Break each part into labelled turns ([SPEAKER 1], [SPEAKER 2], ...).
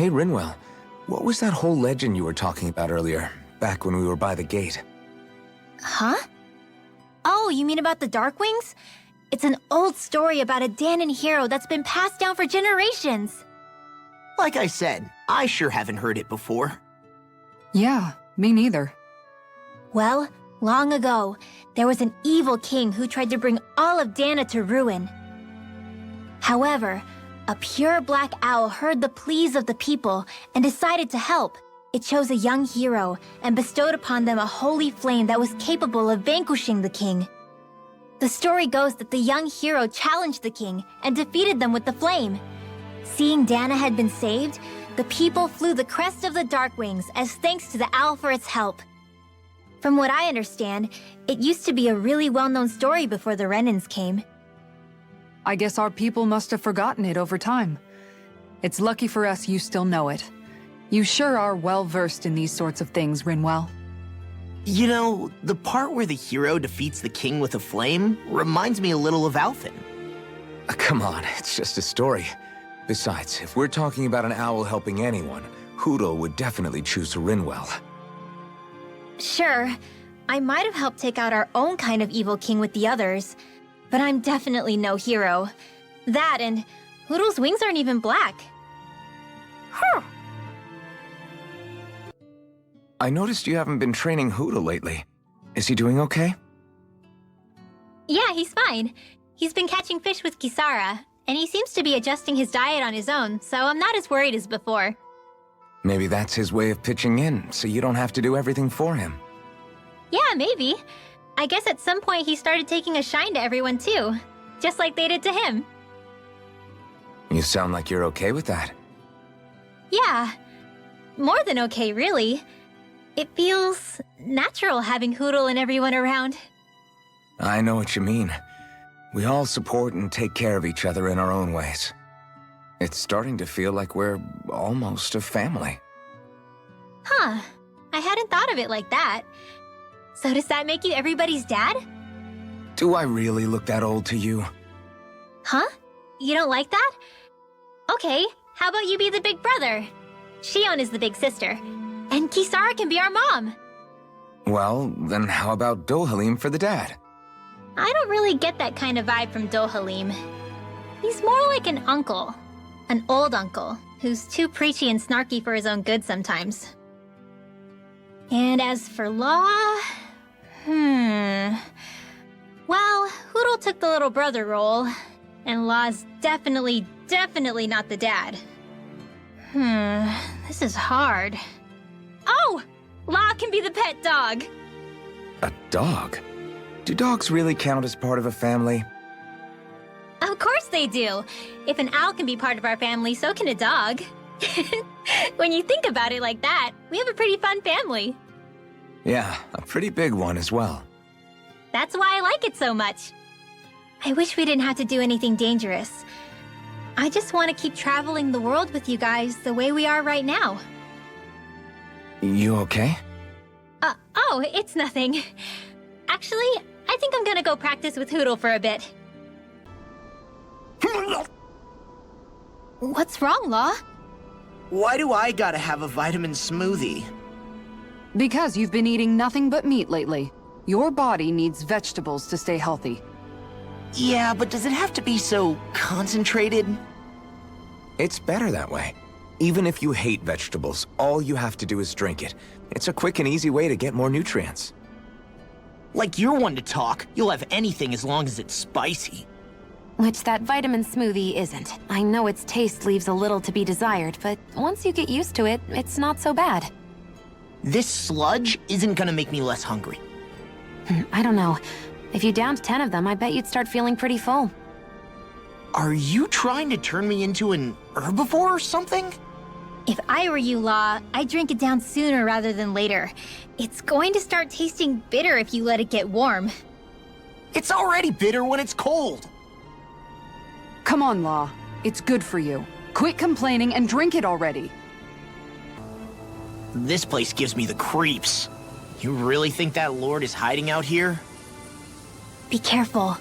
[SPEAKER 1] Hey, Rinwell. What was that whole legend you were talking about earlier, back when we were by the gate?
[SPEAKER 2] Huh? Oh, you mean about the Darkwings? It's an old story about a Danon hero that's been passed down for generations.
[SPEAKER 3] Like I said, I sure haven't heard it before.
[SPEAKER 4] Yeah, me neither.
[SPEAKER 2] Well, long ago, there was an evil king who tried to bring all of Dana to ruin. However, a pure black owl heard the pleas of the people and decided to help. It chose a young hero and bestowed upon them a holy flame that was capable of vanquishing the king. The story goes that the young hero challenged the king and defeated them with the flame. Seeing Dana had been saved, the people flew the crest of the Darkwings as thanks to the owl for its help. From what I understand, it used to be a really well-known story before the Renans came.
[SPEAKER 4] I guess our people must have forgotten it over time. It's lucky for us you still know it. You sure are well-versed in these sorts of things, Rinwell.
[SPEAKER 3] You know, the part where the hero defeats the king with a flame reminds me a little of Alphen.
[SPEAKER 1] Come on, it's just a story. Besides, if we're talking about an owl helping anyone, Hootle would definitely choose Rinwell.
[SPEAKER 2] Sure, I might have helped take out our own kind of evil king with the others, but I'm definitely no hero. That and Hootle's wings aren't even black. Huh.
[SPEAKER 1] I noticed you haven't been training Hootle lately. Is he doing okay?
[SPEAKER 2] Yeah, he's fine. He's been catching fish with Kisara, and he seems to be adjusting his diet on his own, so I'm not as worried as before.
[SPEAKER 1] Maybe that's his way of pitching in, so you don't have to do everything for him.
[SPEAKER 2] Yeah, maybe. I guess at some point he started taking a shine to everyone too, just like they did to him.
[SPEAKER 1] You sound like you're okay with that.
[SPEAKER 2] Yeah, more than okay, really. It feels natural having Hootle and everyone around.
[SPEAKER 1] I know what you mean. We all support and take care of each other in our own ways. It's starting to feel like we're almost a family.
[SPEAKER 2] Huh, I hadn't thought of it like that. So does that make you everybody's dad?
[SPEAKER 1] Do I really look that old to you?
[SPEAKER 2] Huh? You don't like that? Okay, how about you be the big brother? Shion is the big sister, and Kisara can be our mom.
[SPEAKER 1] Well, then how about Dohalim for the dad?
[SPEAKER 2] I don't really get that kind of vibe from Dohalim. He's more like an uncle. An old uncle, who's too preachy and snarky for his own good sometimes. And as for Law... Well, Hootle took the little brother role, and Law's definitely not the dad. This is hard. Oh! Law can be the pet dog!
[SPEAKER 1] A dog? Do dogs really count as part of a family?
[SPEAKER 2] Of course they do! If an owl can be part of our family, so can a dog. When you think about it like that, we have a pretty fun family.
[SPEAKER 1] Yeah, a pretty big one as well.
[SPEAKER 2] That's why I like it so much. I wish we didn't have to do anything dangerous. I just want to keep traveling the world with you guys the way we are right now.
[SPEAKER 1] You okay?
[SPEAKER 2] Oh, it's nothing. Actually, I think I'm gonna go practice with Hootle for a bit. What's wrong, Law?
[SPEAKER 3] Why do I gotta have a vitamin smoothie?
[SPEAKER 4] Because you've been eating nothing but meat lately. Your body needs vegetables to stay healthy.
[SPEAKER 3] Yeah, but does it have to be so concentrated?
[SPEAKER 1] It's better that way. Even if you hate vegetables, all you have to do is drink it. It's a quick and easy way to get more nutrients.
[SPEAKER 3] Like you're one to talk. You'll have anything as long as it's spicy.
[SPEAKER 5] Which that vitamin smoothie isn't. I know its taste leaves a little to be desired, but once you get used to it, it's not so bad.
[SPEAKER 3] This sludge isn't gonna make me less hungry.
[SPEAKER 5] I don't know. If you downed 10 of them, I bet you'd start feeling pretty full.
[SPEAKER 3] Are you trying to turn me into an herbivore or something?
[SPEAKER 2] If I were you, Law, I'd drink it down sooner rather than later. It's going to start tasting bitter if you let it get warm.
[SPEAKER 3] It's already bitter when it's cold.
[SPEAKER 4] Come on, Law. It's good for you. Quit complaining and drink it already.
[SPEAKER 3] This place gives me the creeps. You really think that lord is hiding out here?
[SPEAKER 2] Be careful.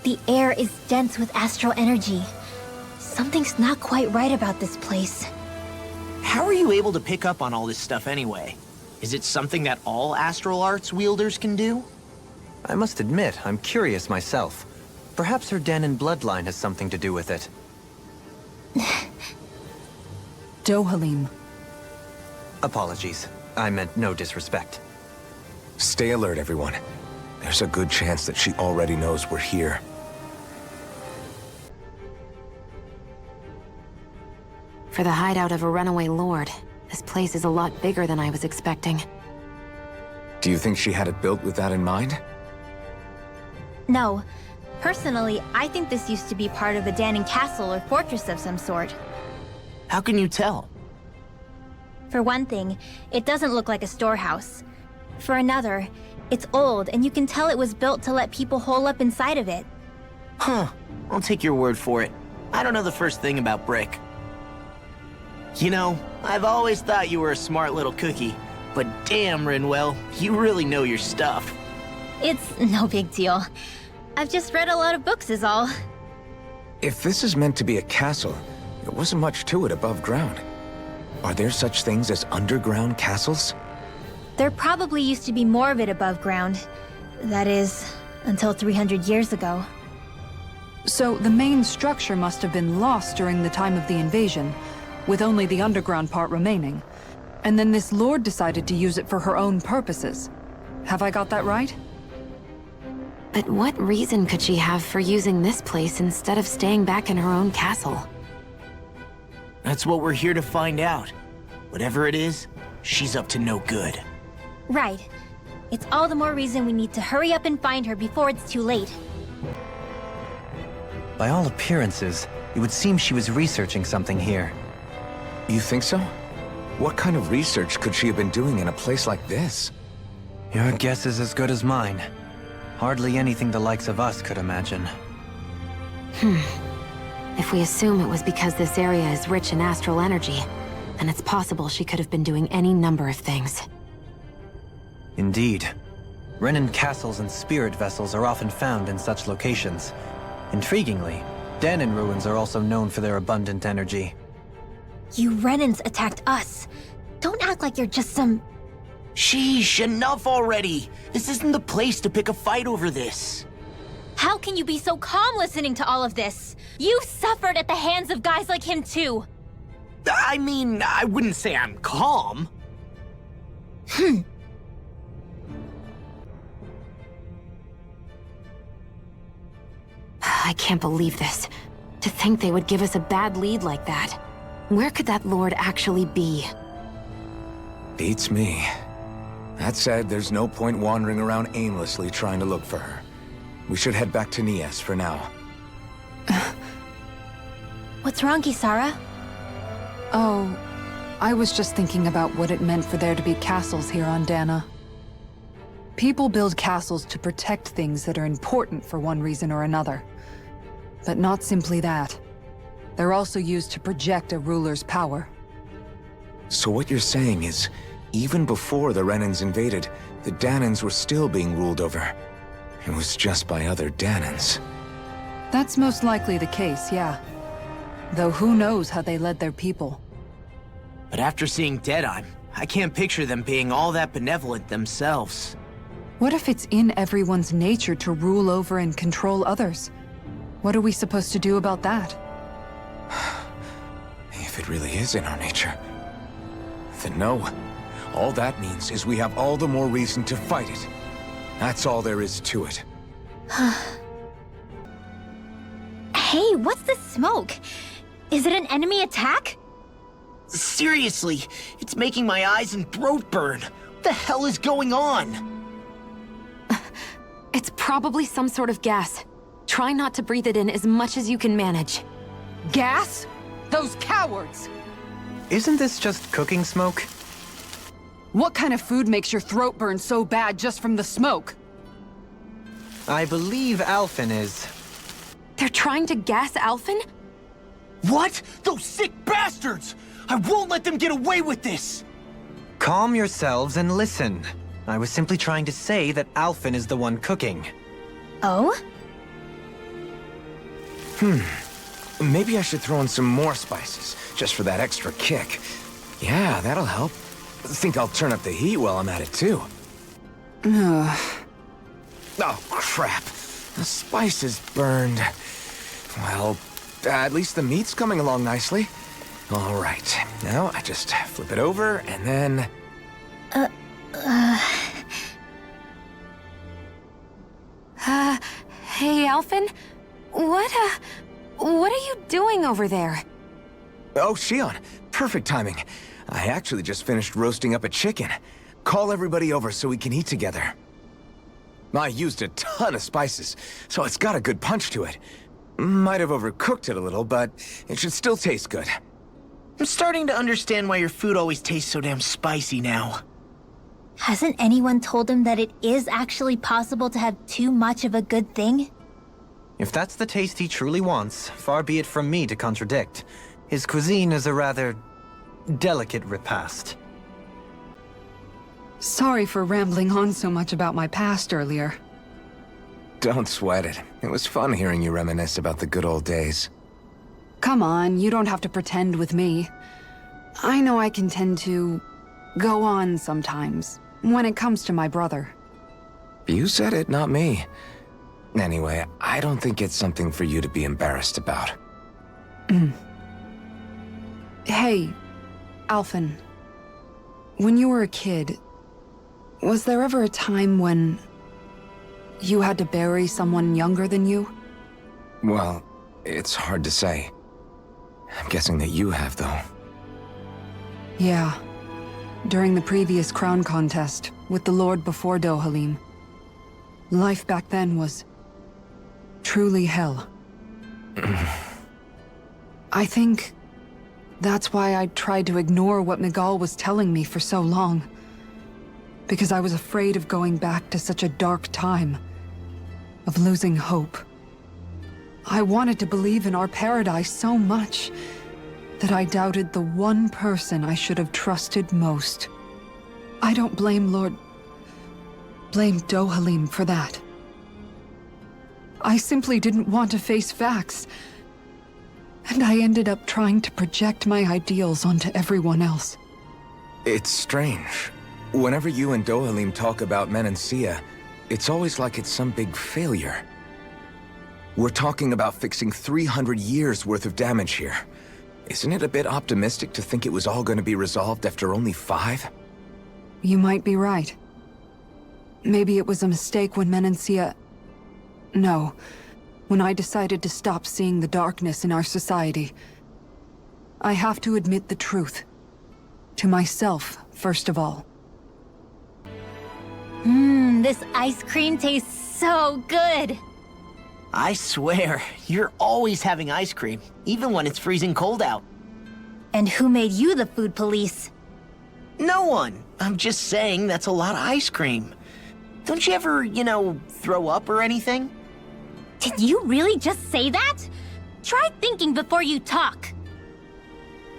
[SPEAKER 2] The air is dense with astral energy. Something's not quite right about this place.
[SPEAKER 3] How are you able to pick up on all this stuff anyway? Is it something that all astral arts wielders can do?
[SPEAKER 6] I must admit, I'm curious myself. Perhaps her Danon bloodline has something to do with it.
[SPEAKER 4] Dohalim.
[SPEAKER 6] Apologies. I meant no disrespect.
[SPEAKER 1] Stay alert, everyone. There's a good chance that she already knows we're here.
[SPEAKER 5] For the hideout of a runaway lord, this place is a lot bigger than I was expecting.
[SPEAKER 1] Do you think she had it built with that in mind?
[SPEAKER 2] No. Personally, I think this used to be part of a Danon castle or fortress of some sort.
[SPEAKER 3] How can you tell?
[SPEAKER 2] For one thing, it doesn't look like a storehouse. For another, it's old and you can tell it was built to let people hole up inside of it.
[SPEAKER 3] Huh. I'll take your word for it. I don't know the first thing about brick. You know, I've always thought you were a smart little cookie. But damn, Rinwell, you really know your stuff.
[SPEAKER 2] It's no big deal. I've just read a lot of books is all.
[SPEAKER 1] If this is meant to be a castle, there wasn't much to it above ground. Are there such things as underground castles?
[SPEAKER 2] There probably used to be more of it above ground. That is, until 300 years ago.
[SPEAKER 4] So the main structure must have been lost during the time of the invasion, with only the underground part remaining. And then this lord decided to use it for her own purposes. Have I got that right?
[SPEAKER 5] But what reason could she have for using this place instead of staying back in her own castle?
[SPEAKER 3] That's what we're here to find out. Whatever it is, she's up to no good.
[SPEAKER 2] Right. It's all the more reason we need to hurry up and find her before it's too late.
[SPEAKER 6] By all appearances, it would seem she was researching something here.
[SPEAKER 1] You think so? What kind of research could she have been doing in a place like this?
[SPEAKER 6] Your guess is as good as mine. Hardly anything the likes of us could imagine.
[SPEAKER 5] If we assume it was because this area is rich in astral energy, then it's possible she could have been doing any number of things.
[SPEAKER 6] Indeed. Renan castles and spirit vessels are often found in such locations. Intriguingly, Danon ruins are also known for their abundant energy.
[SPEAKER 2] You Renans attacked us. Don't act like you're just some...
[SPEAKER 3] Sheesh, enough already! This isn't the place to pick a fight over this.
[SPEAKER 2] How can you be so calm listening to all of this? You suffered at the hands of guys like him too.
[SPEAKER 3] I mean, I wouldn't say I'm calm.
[SPEAKER 5] I can't believe this. To think they would give us a bad lead like that. Where could that lord actually be?
[SPEAKER 1] Beats me. That said, there's no point wandering around aimlessly trying to look for her. We should head back to Nias for now.
[SPEAKER 2] What's wrong, Kisara?
[SPEAKER 4] Oh, I was just thinking about what it meant for there to be castles here on Dana. People build castles to protect things that are important for one reason or another. But not simply that. They're also used to project a ruler's power.
[SPEAKER 1] So what you're saying is, even before the Renans invaded, the Danans were still being ruled over. It was just by other Danans.
[SPEAKER 4] That's most likely the case, yeah. Though who knows how they led their people.
[SPEAKER 3] But after seeing Deadeye, I can't picture them being all that benevolent themselves.
[SPEAKER 4] What if it's in everyone's nature to rule over and control others? What are we supposed to do about that?
[SPEAKER 1] If it really is in our nature, then no. All that means is we have all the more reason to fight it. That's all there is to it.
[SPEAKER 2] Hey, what's the smoke? Is it an enemy attack?
[SPEAKER 3] Seriously, it's making my eyes and throat burn. What the hell is going on?
[SPEAKER 5] It's probably some sort of gas. Try not to breathe it in as much as you can manage.
[SPEAKER 4] Gas? Those cowards!
[SPEAKER 6] Isn't this just cooking smoke?
[SPEAKER 4] What kind of food makes your throat burn so bad just from the smoke?
[SPEAKER 6] I believe Alphen is.
[SPEAKER 5] They're trying to gas Alphen?
[SPEAKER 3] What? Those sick bastards! I won't let them get away with this!
[SPEAKER 6] Calm yourselves and listen. I was simply trying to say that Alphen is the one cooking.
[SPEAKER 2] Oh?
[SPEAKER 1] Maybe I should throw in some more spices, just for that extra kick. Yeah, that'll help. Think I'll turn up the heat while I'm at it, too. Oh, crap. The spice is burned. Well, at least the meat's coming along nicely. All right. Now I just flip it over and then...
[SPEAKER 5] Hey, Alphen? What are you doing over there?
[SPEAKER 1] Oh, Shion. Perfect timing. I actually just finished roasting up a chicken. Call everybody over so we can eat together. I used a ton of spices, so it's got a good punch to it. Might have overcooked it a little, but it should still taste good.
[SPEAKER 3] I'm starting to understand why your food always tastes so damn spicy now.
[SPEAKER 2] Hasn't anyone told him that it is actually possible to have too much of a good thing?
[SPEAKER 6] If that's the taste he truly wants, far be it from me to contradict. His cuisine is a rather delicate repast.
[SPEAKER 4] Sorry for rambling on so much about my past earlier.
[SPEAKER 1] Don't sweat it. It was fun hearing you reminisce about the good old days.
[SPEAKER 4] Come on, you don't have to pretend with me. I know I can tend to go on sometimes, when it comes to my brother.
[SPEAKER 1] You said it, not me. Anyway, I don't think it's something for you to be embarrassed about.
[SPEAKER 4] Hey, Alphen. When you were a kid, was there ever a time when you had to bury someone younger than you?
[SPEAKER 1] Well, it's hard to say. I'm guessing that you have, though.
[SPEAKER 4] Yeah. During the previous crown contest, with the Lord before Dohalim. Life back then was truly hell. I think that's why I tried to ignore what Miguel was telling me for so long. Because I was afraid of going back to such a dark time. Of losing hope. I wanted to believe in our paradise so much that I doubted the one person I should have trusted most. I don't blame Dohalim for that. I simply didn't want to face facts. And I ended up trying to project my ideals onto everyone else.
[SPEAKER 1] It's strange. Whenever you and Dohalim talk about Menancia, it's always like it's some big failure. We're talking about fixing 300 years worth of damage here. Isn't it a bit optimistic to think it was all going to be resolved after only 5?
[SPEAKER 4] You might be right. Maybe it was a mistake when Menancia... No. When I decided to stop seeing the darkness in our society. I have to admit the truth. To myself, first of all.
[SPEAKER 2] This ice cream tastes so good!
[SPEAKER 3] I swear, you're always having ice cream, even when it's freezing cold out.
[SPEAKER 2] And who made you the food police?
[SPEAKER 3] No one. I'm just saying that's a lot of ice cream. Don't you ever, throw up or anything?
[SPEAKER 2] Did you really just say that? Try thinking before you talk.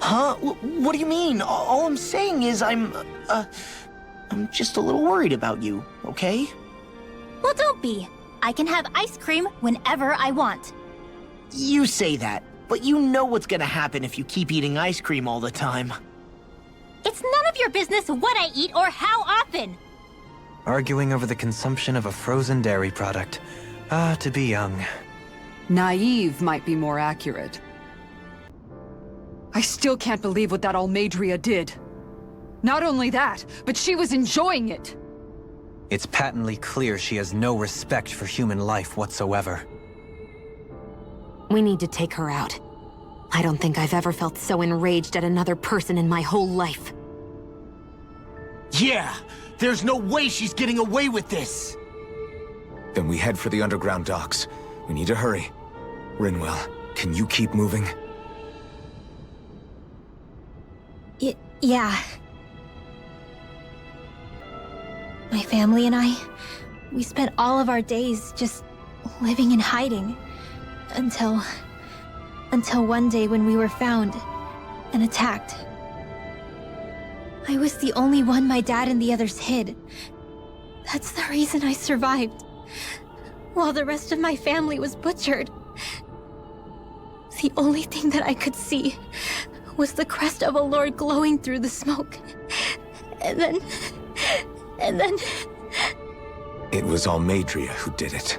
[SPEAKER 3] Huh? What do you mean? All I'm saying is I'm just a little worried about you, okay?
[SPEAKER 2] Well, don't be. I can have ice cream whenever I want.
[SPEAKER 3] You say that, but you know what's gonna happen if you keep eating ice cream all the time.
[SPEAKER 2] It's none of your business what I eat or how often.
[SPEAKER 6] Arguing over the consumption of a frozen dairy product. Ah, to be young.
[SPEAKER 4] Naive might be more accurate. I still can't believe what that Almadria did. Not only that, but she was enjoying it.
[SPEAKER 6] It's patently clear she has no respect for human life whatsoever.
[SPEAKER 5] We need to take her out. I don't think I've ever felt so enraged at another person in my whole life.
[SPEAKER 3] Yeah! There's no way she's getting away with this!
[SPEAKER 1] Then we head for the underground docks. We need to hurry. Rinwell, can you keep moving?
[SPEAKER 2] Yeah. My family and I, we spent all of our days just living in hiding. Until one day when we were found and attacked. I was the only one my dad and the others hid. That's the reason I survived. While the rest of my family was butchered. The only thing that I could see was the crest of a lord glowing through the smoke. And then...
[SPEAKER 1] It was Almadria who did it.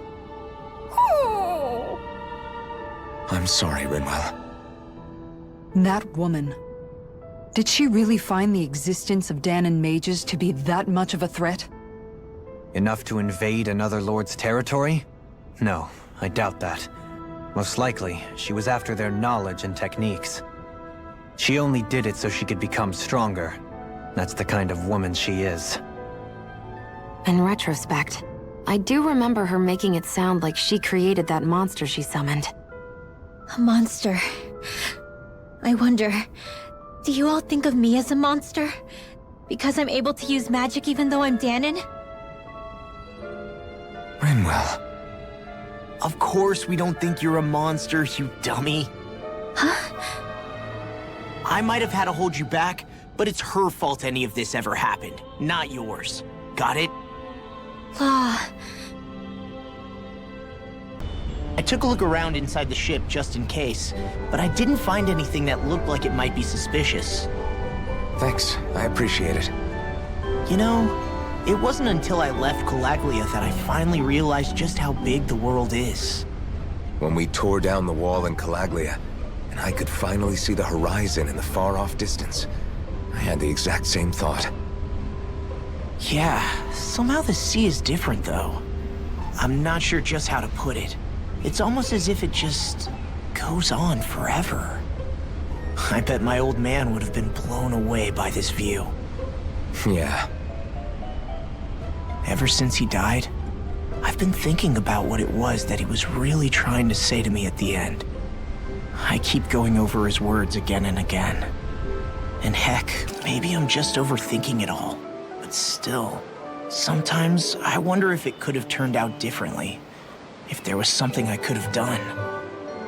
[SPEAKER 1] I'm sorry, Rinwell.
[SPEAKER 4] That woman. Did she really find the existence of Danon mages to be that much of a threat?
[SPEAKER 6] Enough to invade another lord's territory? No, I doubt that. Most likely, she was after their knowledge and techniques. She only did it so she could become stronger. That's the kind of woman she is.
[SPEAKER 5] In retrospect, I do remember her making it sound like she created that monster she summoned.
[SPEAKER 2] A monster. I wonder, do you all think of me as a monster? Because I'm able to use magic even though I'm Danon?
[SPEAKER 1] Rinwell.
[SPEAKER 3] Of course we don't think you're a monster, you dummy.
[SPEAKER 2] Huh?
[SPEAKER 3] I might have had to hold you back, but it's her fault any of this ever happened, not yours. Got it?
[SPEAKER 2] Law.
[SPEAKER 3] I took a look around inside the ship just in case, but I didn't find anything that looked like it might be suspicious.
[SPEAKER 1] Thanks, I appreciate it.
[SPEAKER 3] You know, it wasn't until I left Calaglia that I finally realized just how big the world is.
[SPEAKER 1] When we tore down the wall in Calaglia, and I could finally see the horizon in the far-off distance, I had the exact same thought.
[SPEAKER 3] Yeah, somehow the sea is different though. I'm not sure just how to put it. It's almost as if it just goes on forever. I bet my old man would have been blown away by this view.
[SPEAKER 1] Yeah.
[SPEAKER 3] Ever since he died, I've been thinking about what it was that he was really trying to say to me at the end. I keep going over his words again and again. And heck, maybe I'm just overthinking it all. But still, sometimes I wonder if it could have turned out differently. If there was something I could have done.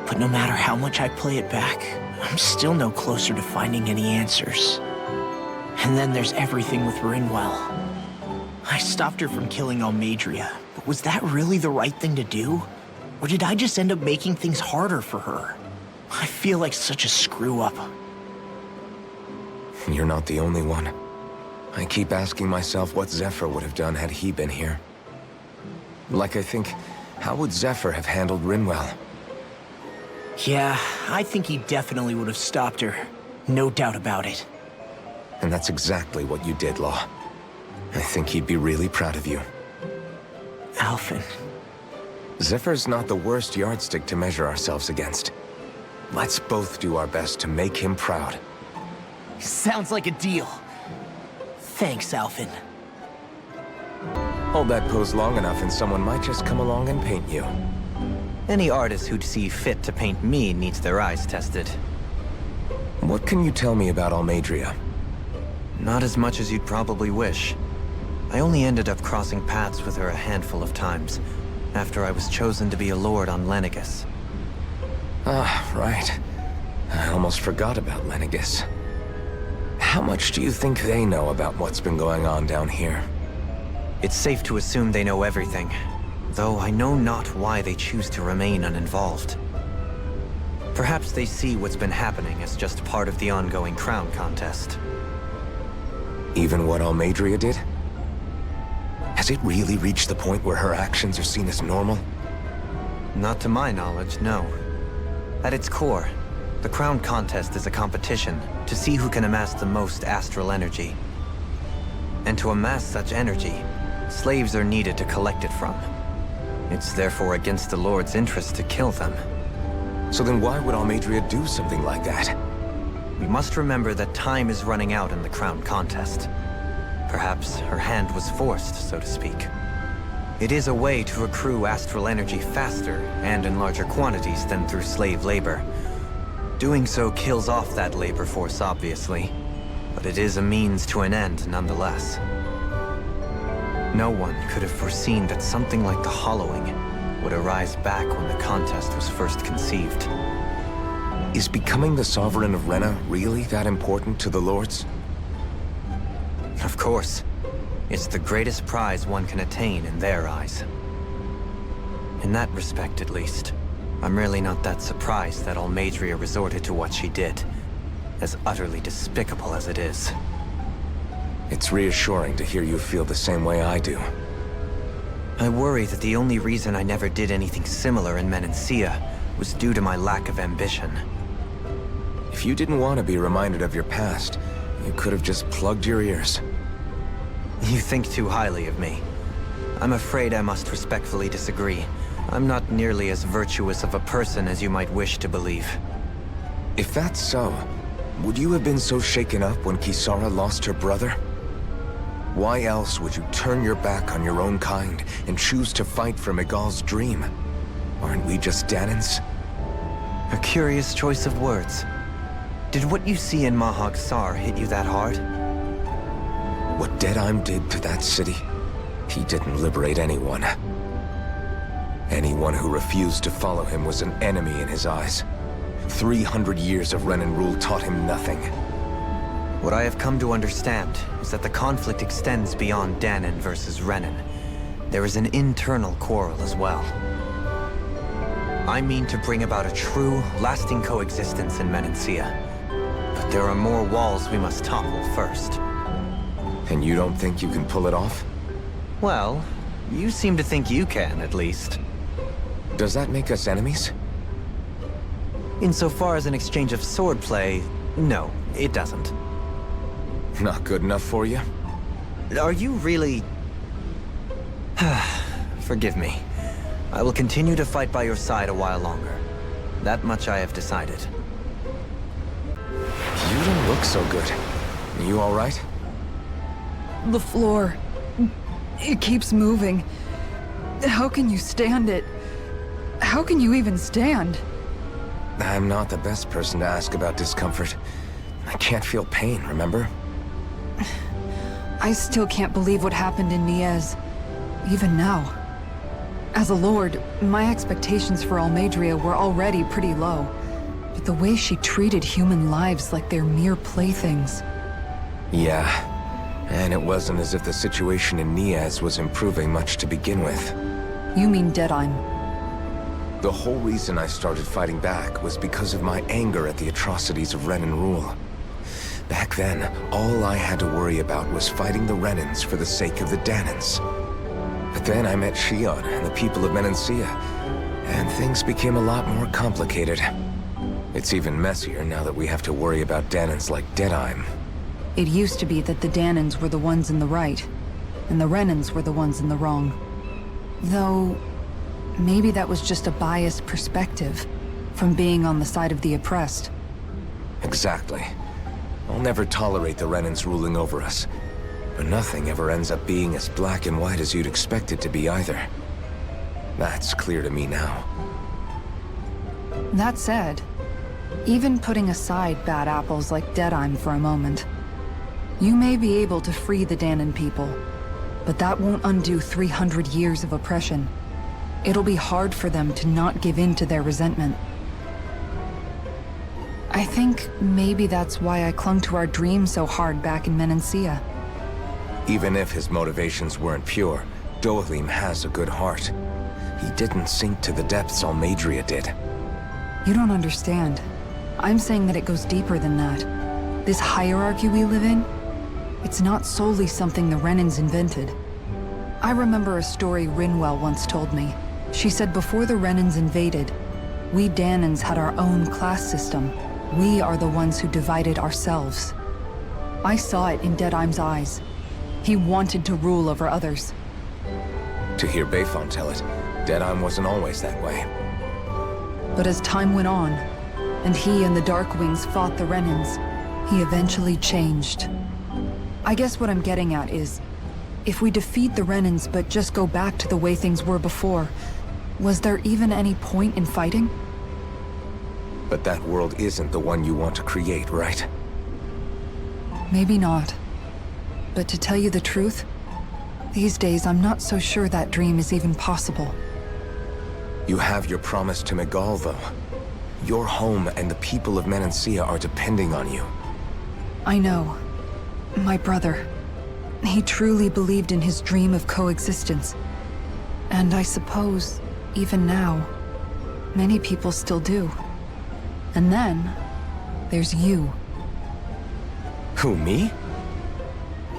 [SPEAKER 3] But no matter how much I play it back, I'm still no closer to finding any answers. And then there's everything with Rinwell. I stopped her from killing Almadria, but was that really the right thing to do? Or did I just end up making things harder for her? I feel like such a screw-up.
[SPEAKER 1] You're not the only one. I keep asking myself what Zephyr would have done had he been here. Like I think, how would Zephyr have handled Rinwell?
[SPEAKER 3] Yeah, I think he definitely would have stopped her. No doubt about it.
[SPEAKER 1] And that's exactly what you did, Law. I think he'd be really proud of you.
[SPEAKER 3] Alphen.
[SPEAKER 1] Zephyr's not the worst yardstick to measure ourselves against. Let's both do our best to make him proud.
[SPEAKER 3] Sounds like a deal. Thanks, Alphen.
[SPEAKER 1] Hold that pose long enough and someone might just come along and paint you.
[SPEAKER 6] Any artist who'd see fit to paint me needs their eyes tested.
[SPEAKER 1] What can you tell me about Almadria?
[SPEAKER 6] Not as much as you'd probably wish. I only ended up crossing paths with her a handful of times, after I was chosen to be a lord on Lenegis.
[SPEAKER 1] Ah, right. I almost forgot about Lenegis. How much do you think they know about what's been going on down here?
[SPEAKER 6] It's safe to assume they know everything, though I know not why they choose to remain uninvolved. Perhaps they see what's been happening as just part of the ongoing crown contest.
[SPEAKER 1] Even what Almadria did? Has it really reached the point where her actions are seen as normal?
[SPEAKER 6] Not to my knowledge, no. At its core, the crown contest is a competition to see who can amass the most astral energy. And to amass such energy, slaves are needed to collect it from. It's therefore against the Lord's interest to kill them.
[SPEAKER 1] So then why would Almadria do something like that?
[SPEAKER 6] We must remember that time is running out in the crown contest. Perhaps her hand was forced, so to speak. It is a way to accrue astral energy faster and in larger quantities than through slave labor. Doing so kills off that labor force, obviously, but it is a means to an end nonetheless. No one could have foreseen that something like the Hollowing would arise back when the contest was first conceived.
[SPEAKER 1] Is becoming the Sovereign of Rena really that important to the Lords?
[SPEAKER 6] Of course. It's the greatest prize one can attain in their eyes. In that respect, at least, I'm really not that surprised that Almadria resorted to what she did. as utterly despicable as it is.
[SPEAKER 1] It's reassuring to hear you feel the same way I do.
[SPEAKER 6] I worry that the only reason I never did anything similar in Menancia was due to my lack of ambition.
[SPEAKER 1] If you didn't want to be reminded of your past, you could have just plugged your ears.
[SPEAKER 6] You think too highly of me. I'm afraid I must respectfully disagree. I'm not nearly as virtuous of a person as you might wish to believe.
[SPEAKER 1] If that's so, would you have been so shaken up when Kisara lost her brother? Why else would you turn your back on your own kind and choose to fight for Miguel's dream? Aren't we just Danans?
[SPEAKER 6] A curious choice of words. Did what you see in Mahag Saar hit you that hard?
[SPEAKER 1] What Deadheim did to that city, he didn't liberate anyone. Anyone who refused to follow him was an enemy in his eyes. 300 years of Renan rule taught him nothing.
[SPEAKER 6] What I have come to understand is that the conflict extends beyond Danan versus Renan. There is an internal quarrel as well. I mean to bring about a true, lasting coexistence in Menancia. But there are more walls we must topple first.
[SPEAKER 1] And you don't think you can pull it off?
[SPEAKER 6] Well, you seem to think you can, at least.
[SPEAKER 1] Does that make us enemies?
[SPEAKER 6] Insofar as an exchange of swordplay, no, it doesn't.
[SPEAKER 1] Not good enough for you?
[SPEAKER 6] Are you really... Forgive me. I will continue to fight by your side a while longer. That much I have decided.
[SPEAKER 1] You don't look so good. You all right?
[SPEAKER 4] The floor. It keeps moving. How can you stand it? How can you even stand?
[SPEAKER 1] I'm not the best person to ask about discomfort. I can't feel pain, remember?
[SPEAKER 4] I still can't believe what happened in Niez. Even now. As a lord, my expectations for Almeidrea were already pretty low. But the way she treated human lives like they're mere playthings.
[SPEAKER 1] Yeah. And it wasn't as if the situation in Niez was improving much to begin with.
[SPEAKER 4] You mean Deadheim?
[SPEAKER 1] The whole reason I started fighting back was because of my anger at the atrocities of Renan rule. Back then, all I had to worry about was fighting the Renans for the sake of the Danans. But then I met Shion and the people of Menancia, and things became a lot more complicated. It's even messier now that we have to worry about Danans like Deadheim.
[SPEAKER 4] It used to be that the Danans were the ones in the right, and the Renans were the ones in the wrong. Though, maybe that was just a biased perspective from being on the side of the oppressed.
[SPEAKER 1] Exactly. I'll never tolerate the Renans ruling over us. But nothing ever ends up being as black and white as you'd expect it to be either. That's clear to me now.
[SPEAKER 4] That said, even putting aside bad apples like Deadheim for a moment, you may be able to free the Danan people, but that won't undo 300 years of oppression. It'll be hard for them to not give in to their resentment. I think maybe that's why I clung to our dream so hard back in Menancia.
[SPEAKER 1] Even if his motivations weren't pure, Dohalim has a good heart. He didn't sink to the depths Almeidrea did.
[SPEAKER 4] You don't understand. I'm saying that it goes deeper than that. This hierarchy we live in, it's not solely something the Renans invented. I remember a story Rinwell once told me. She said before the Renans invaded, we Danans had our own class system. We are the ones who divided ourselves. I saw it in Deadheim's eyes. He wanted to rule over others.
[SPEAKER 1] To hear Bayfon tell it, Deadheim wasn't always that way.
[SPEAKER 4] But as time went on, and he and the Darkwings fought the Renans, he eventually changed. I guess what I'm getting at is, if we defeat the Renans but just go back to the way things were before, was there even any point in fighting?
[SPEAKER 1] But that world isn't the one you want to create, right?
[SPEAKER 4] Maybe not. But to tell you the truth, these days I'm not so sure that dream is even possible.
[SPEAKER 1] You have your promise to Miguel, though. Your home and the people of Menancia are depending on you.
[SPEAKER 4] I know. My brother. He truly believed in his dream of coexistence. And I suppose, even now, many people still do. And then, there's you.
[SPEAKER 1] Who, me?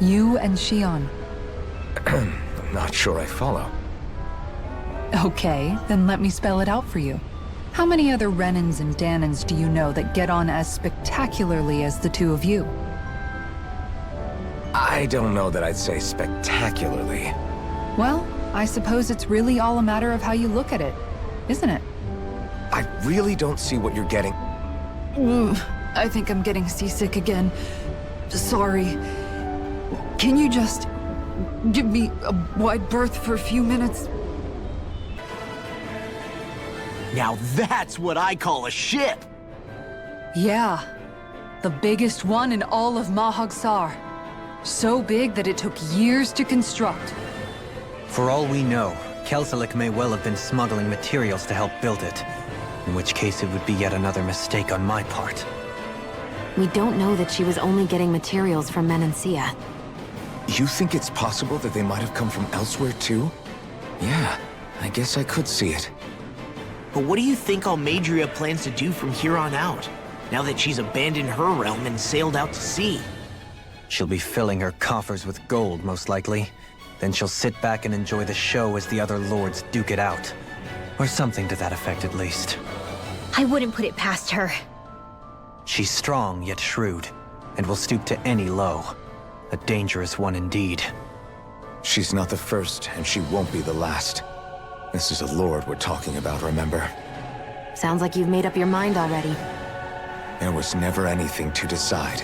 [SPEAKER 4] You and Shion.
[SPEAKER 1] I'm not sure I follow.
[SPEAKER 4] Okay, then let me spell it out for you. How many other Renans and Danans do you know that get on as spectacularly as the two of you?
[SPEAKER 1] I don't know that I'd say spectacularly.
[SPEAKER 4] Well, I suppose it's really all a matter of how you look at it, isn't it?
[SPEAKER 1] I really don't see what you're getting.
[SPEAKER 4] I think I'm getting seasick again. Sorry. Can you just give me a wide berth for a few minutes?
[SPEAKER 3] Now that's what I call a ship!
[SPEAKER 4] Yeah. The biggest one in all of Mahag Saar. So big that it took years to construct.
[SPEAKER 6] For all we know, Kelselik may well have been smuggling materials to help build it. In which case it would be yet another mistake on my part.
[SPEAKER 5] We don't know that she was only getting materials from Menancia.
[SPEAKER 1] You think it's possible that they might have come from elsewhere too? Yeah, I guess I could see it.
[SPEAKER 3] But what do you think Almadria plans to do from here on out, now that she's abandoned her realm and sailed out to sea?
[SPEAKER 6] She'll be filling her coffers with gold, most likely. Then she'll sit back and enjoy the show as the other lords duke it out. Or something to that effect, at least.
[SPEAKER 2] I wouldn't put it past her.
[SPEAKER 6] She's strong, yet shrewd, and will stoop to any low. A dangerous one indeed.
[SPEAKER 1] She's not the first, and she won't be the last. This is a lord we're talking about, remember?
[SPEAKER 5] Sounds like you've made up your mind already.
[SPEAKER 1] There was never anything to decide.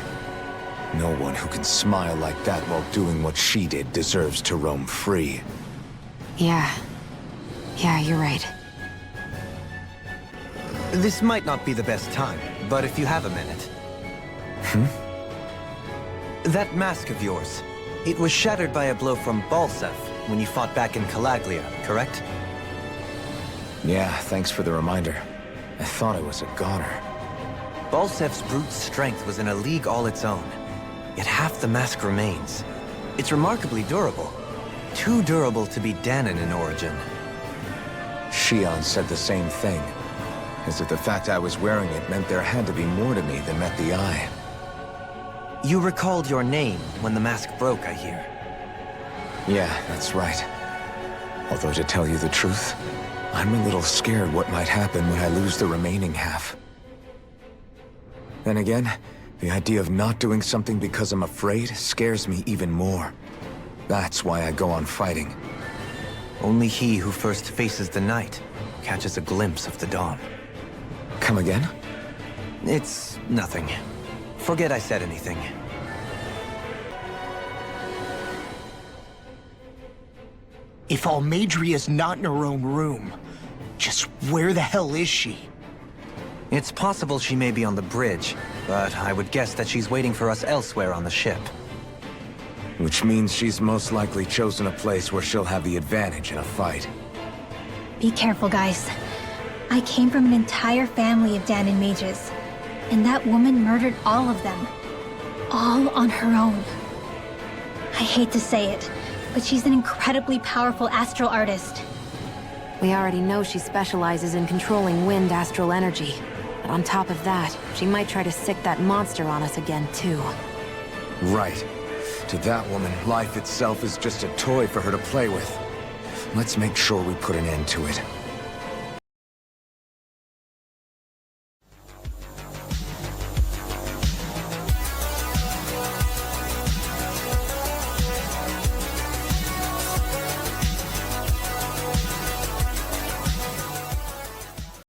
[SPEAKER 1] No one who can smile like that while doing what she did deserves to roam free.
[SPEAKER 5] Yeah, you're right.
[SPEAKER 6] This might not be the best time, but if you have a minute. That mask of yours, it was shattered by a blow from Balsef when you fought back in Calaglia, correct?
[SPEAKER 1] Yeah, thanks for the reminder. I thought it was a goner.
[SPEAKER 6] Balsef's brute strength was in a league all its own, yet half the mask remains. It's remarkably durable. Too durable to be Danan in origin.
[SPEAKER 1] Shion said the same thing. As if the fact I was wearing it meant there had to be more to me than met the eye.
[SPEAKER 6] You recalled your name when the mask broke, I hear.
[SPEAKER 1] Yeah, that's right. Although to tell you the truth, I'm a little scared what might happen when I lose the remaining half. Then again, the idea of not doing something because I'm afraid scares me even more. That's why I go on fighting.
[SPEAKER 6] Only he who first faces the night catches a glimpse of the dawn.
[SPEAKER 1] Come again?
[SPEAKER 6] It's nothing. Forget I said anything.
[SPEAKER 3] If Almadria's not in her own room, just where the hell is she?
[SPEAKER 6] It's possible she may be on the bridge, but I would guess that she's waiting for us elsewhere on the ship.
[SPEAKER 1] Which means she's most likely chosen a place where she'll have the advantage in a fight.
[SPEAKER 2] Be careful, guys. I came from an entire family of Danan mages, and that woman murdered all of them. All on her own. I hate to say it, but she's an incredibly powerful astral artist.
[SPEAKER 5] We already know she specializes in controlling wind astral energy. But on top of that, she might try to sick that monster on us again, too.
[SPEAKER 1] Right. To that woman, life itself is just a toy for her to play with. Let's make sure we put an end to it.